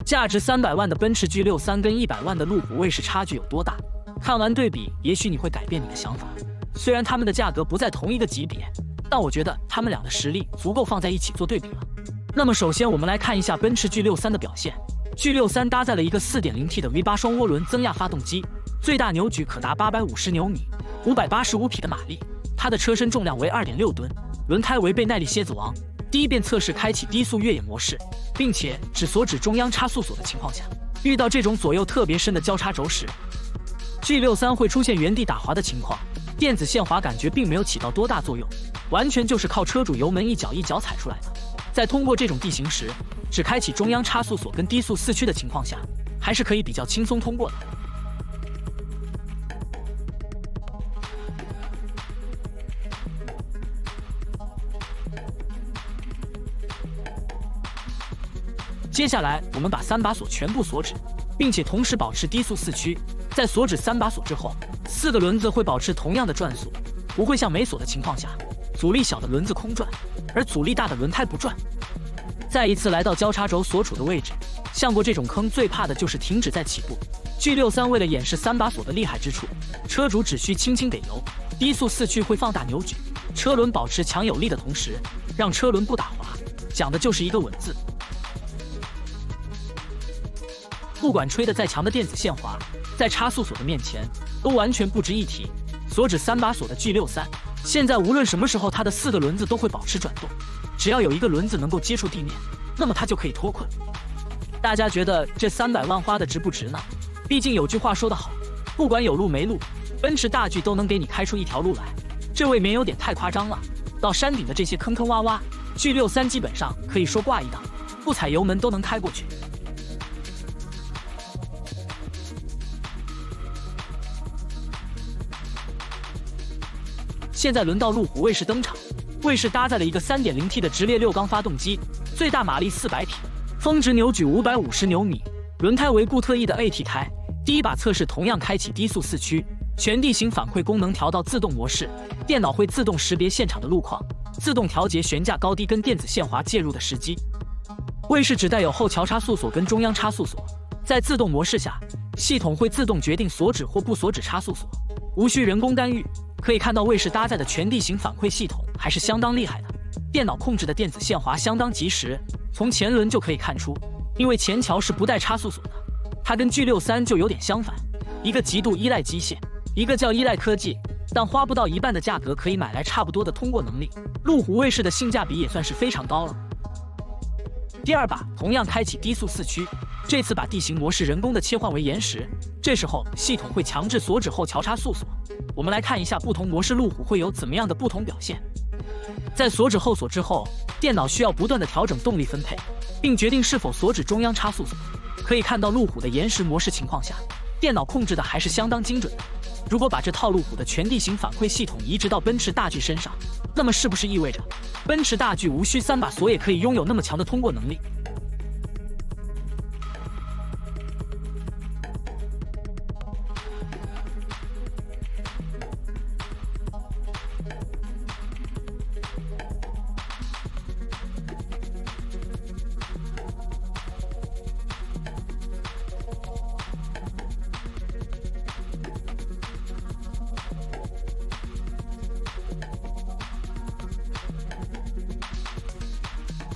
价值300万的奔驰 G63跟100万的路虎卫士差距有多大？看完对比，也许你会改变你的想法。虽然他们的价格不在同一个级别，但我觉得他们俩的实力足够放在一起做对比了。那么首先我们来看一下奔驰 G63的表现。G63搭载了一个 4.0T 的 V8 双涡轮增压发动机，最大扭矩可达850牛米，585匹的马力。它的车身重量为2.6吨，轮胎为倍耐力蝎子王。第一遍测试开启低速越野模式，并且只锁止中央差速锁的情况下，遇到这种左右特别深的交叉轴时， G63会出现原地打滑的情况，电子限滑感觉并没有起到多大作用，完全就是靠车主油门一脚一脚踩出来的。在通过这种地形时，只开启中央差速锁跟低速四驱的情况下，还是可以比较轻松通过的。接下来，我们把3把锁全部锁止，并且同时保持低速四驱。在锁止3把锁之后，4个轮子会保持同样的转速，不会像没锁的情况下，阻力小的轮子空转，而阻力大的轮胎不转。再一次来到交叉轴所处的位置，像过这种坑最怕的就是停止再起步。G63为了掩饰3把锁的厉害之处，车主只需轻轻给油，低速四驱会放大扭矩，车轮保持强有力的同时，让车轮不打滑，讲的就是一个稳字。不管吹得再强的电子限滑，在差速锁的面前都完全不值一提。锁止3把锁的 G63， 现在无论什么时候它的4个轮子都会保持转动，只要有一个轮子能够接触地面，那么它就可以脱困。大家觉得这300万花的值不值呢？毕竟有句话说得好，不管有路没路，奔驰大 G 都能给你开出一条路来。这未免有点太夸张了。到山顶的这些坑坑洼洼， G63基本上可以说挂一档，不踩油门都能开过去。现在轮到路虎卫士登场，卫士搭载了一个 3.0T 的直列6缸发动机，最大马力400匹，峰值扭矩550牛米，轮胎为固特异的 AT 胎。第一把测试同样开启低速四驱，全地形反馈功能调到自动模式，电脑会自动识别现场的路况，自动调节悬架高低跟电子限滑介入的时机。卫士只带有后桥差速锁跟中央差速锁，在自动模式下，系统会自动决定锁止或不锁止差速锁，无需人工干预。可以看到卫士搭载的全地形反馈系统还是相当厉害的，电脑控制的电子限滑相当及时，从前轮就可以看出，因为前桥是不带差速锁的。它跟 G63就有点相反，一个极度依赖机械，一个较依赖科技，但花不到一半的价格可以买来差不多的通过能力，路虎卫士的性价比也算是非常高了。第二把同样开启低速四驱，这次把地形模式人工的切换为延时，这时候系统会强制锁止后桥差速锁。我们来看一下不同模式路虎会有怎么样的不同表现。在锁止后锁之后，电脑需要不断的调整动力分配，并决定是否锁止中央差速锁。可以看到路虎的延时模式情况下，电脑控制的还是相当精准的。如果把这套路虎的全地形反馈系统移植到奔驰大 G 身上，那么是不是意味着奔驰大 G 无需3把锁也可以拥有那么强的通过能力？